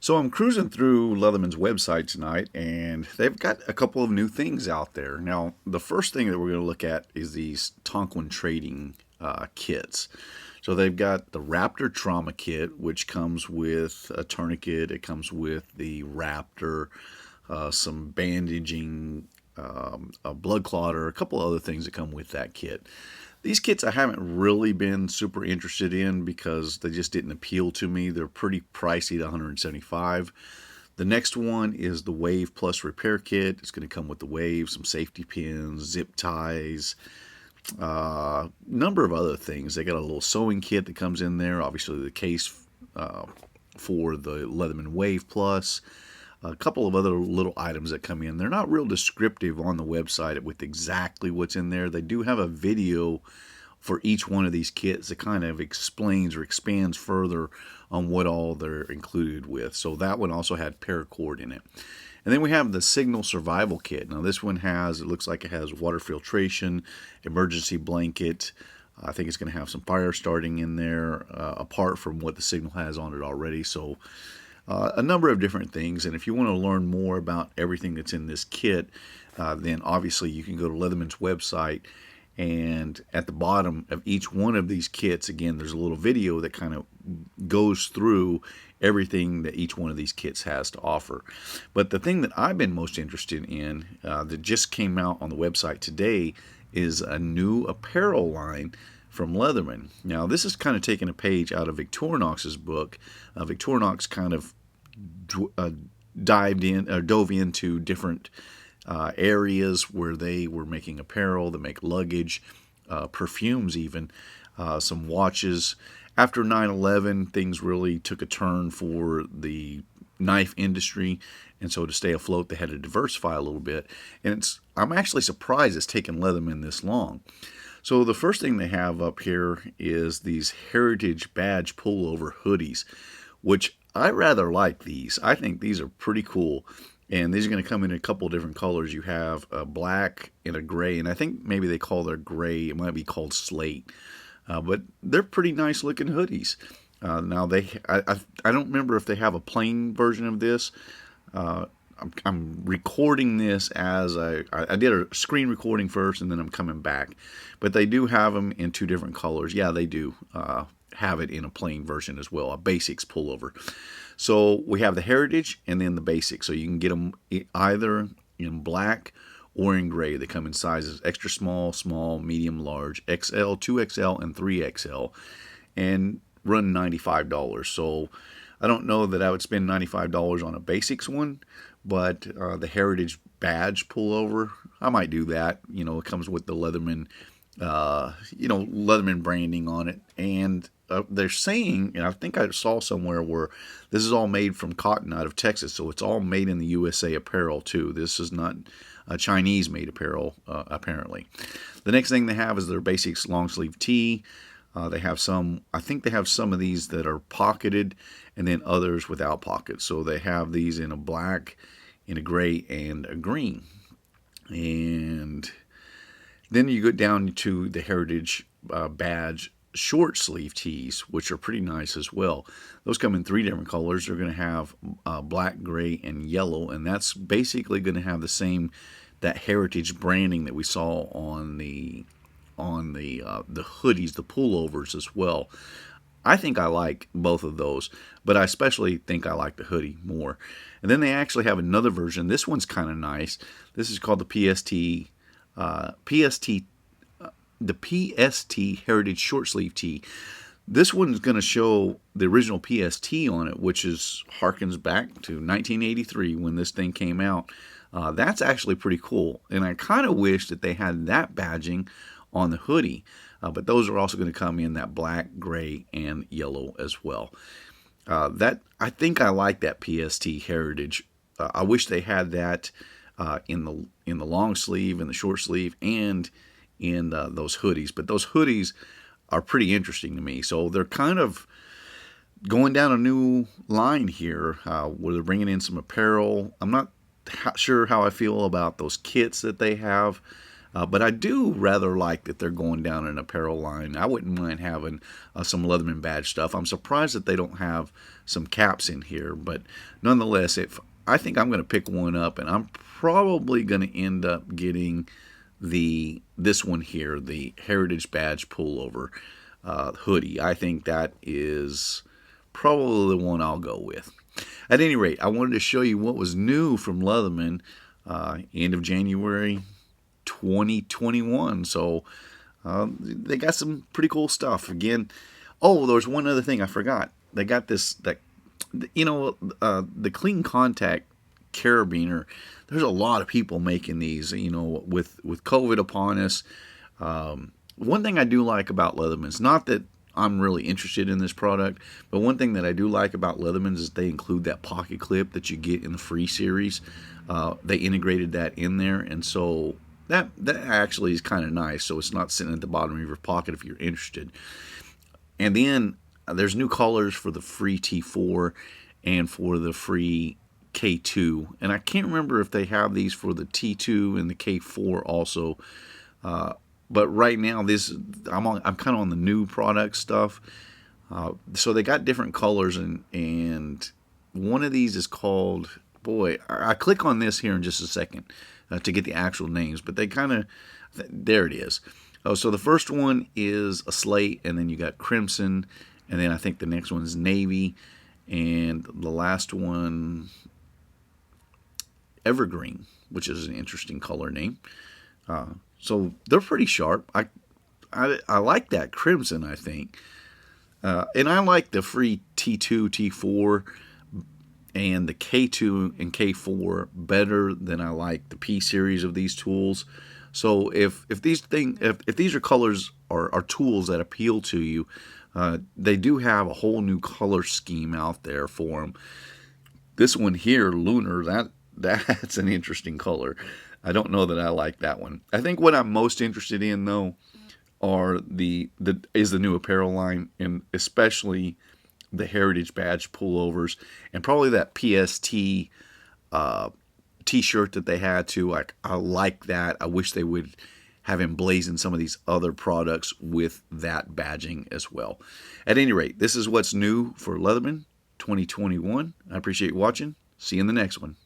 So I'm cruising through Leatherman's website tonight, and they've got a couple of new things out there. Now, the first thing that we're going to look at is these Tonquin trading kits. So they've got the Raptor trauma kit, which comes with a tourniquet. It comes with the Raptor, some bandaging, a blood clotter, a couple of other things that come with that kit. These kits I haven't really been super interested in because they just didn't appeal to me. They're pretty pricey at $175. The next one is the Wave Plus Repair Kit. It's going to come with the Wave, some safety pins, zip ties, number of other things. They got a little sewing kit that comes in there. Obviously the case for the Leatherman Wave Plus. A couple of other little items that come in. They're not real descriptive on the website with exactly what's in there. They do have a video for each one of these kits that kind of explains or expands further on what all they're included with. So that one also had paracord in it. And then we have the Signal Survival Kit. Now this one has, it looks like it has water filtration, emergency blanket. I think it's going to have some fire starting in there, apart from what the Signal has on it already. So a number of different things. And if you want to learn more about everything that's in this kit, then obviously you can go to Leatherman's website, and at the bottom of each one of these kits, again, there's a little video that kind of goes through everything that each one of these kits has to offer. But the thing that I've been most interested in that just came out on the website today is a new apparel line from Leatherman. Now, this is kind of taking a page out of Victorinox's book. Victorinox kind of dove into different areas where they were making apparel, they make luggage, perfumes even, some watches. After 9/11, things really took a turn for the knife industry, and so to stay afloat, they had to diversify a little bit. And I'm actually surprised it's taken Leatherman this long. So the first thing they have up here is these Heritage Badge pullover hoodies, which I rather like these. I think these are pretty cool. And these are going to come in a couple different colors. You have a black and a gray, and I think maybe they call their gray, it might be called slate. But they're pretty nice looking hoodies. Now I don't remember if they have a plain version of this. I'm recording this as I did a screen recording first, and then I'm coming back. But they do have them in two different colors. Yeah, they do have it in a plain version as well, a basics pullover. So we have the Heritage and then the basics. So you can get them either in black or in gray. They come in sizes extra small, small, medium, large, XL, 2XL, and 3XL, and run $95. So I don't know that I would spend $95 on a basics one, but the Heritage Badge pullover, I might do that. You know, it comes with the Leatherman, Leatherman branding on it, and they're saying, and I think I saw somewhere where this is all made from cotton out of Texas, so it's all made in the USA apparel too. This is not a Chinese-made apparel, apparently. The next thing they have is their basics long sleeve tee. They have some, I think they have some of these that are pocketed, and then others without pockets. So they have these in a black, in a gray, and a green. And then you go down to the Heritage Badge short sleeve tees, which are pretty nice as well. Those come in three different colors. They're going to have black, gray, and yellow, and that's basically going to have the same, that Heritage branding that we saw on the hoodies, the pullovers as well. I think I like both of those, but I especially think I like the hoodie more. And then they actually have another version. This one's kind of nice. This is called the the PST Heritage Short Sleeve Tee. This one's going to show the original PST on it, which harkens back to 1983 when this thing came out. That's actually pretty cool, and I kind of wish that they had that badging on the hoodie, but those are also going to come in that black, gray, and yellow as well. I think I like that PST Heritage. I wish they had that in the long sleeve and the short sleeve and in those hoodies, but those hoodies are pretty interesting to me. So they're kind of going down a new line here where they're bringing in some apparel. I'm not sure how I feel about those kits that they have. But I do rather like that they're going down an apparel line. I wouldn't mind having some Leatherman badge stuff. I'm surprised that they don't have some caps in here, but nonetheless, if I think I'm going to pick one up, and I'm probably going to end up getting this one here, the Heritage Badge Pullover hoodie. I think that is probably the one I'll go with. At any rate, I wanted to show you what was new from Leatherman end of January 2021. So they got some pretty cool stuff. Again, oh, there's one other thing I forgot. They got this, the clean contact carabiner. There's a lot of people making these, with COVID upon us. One thing I do like about Leatherman's, not that I'm really interested in this product, but one thing that I do like about Leatherman's is they include that pocket clip that you get in the free series. They integrated that in there, and so that actually is kind of nice. So it's not sitting at the bottom of your pocket if you're interested. And then there's new colors for the free T4 and for the free K2, and I can't remember if they have these for the T2 and the K4 also. But right now, I'm kind of on the new product stuff. So they got different colors, and one of these is called, boy, I click on this here in just a second to get the actual names, but they kind of, there it is. Oh, so the first one is a slate, and then you got crimson, and then I think the next one is navy, and the last one, evergreen, which is an interesting color name. So they're pretty sharp. I like that crimson, I think. And I like the free T2, T4, and the K2 and K4 better than I like the P series of these tools. So if these are colors or tools that appeal to you, they do have a whole new color scheme out there for them. This one here, Lunar, that's an interesting color. I don't know that I like that one. I think what I'm most interested in, though, are the new apparel line, and especially the Heritage Badge pullovers, and probably that PST T-shirt that they had too. I like that. I wish they would have emblazoned some of these other products with that badging as well. At any rate, this is what's new for Leatherman 2021. I appreciate you watching. See you in the next one.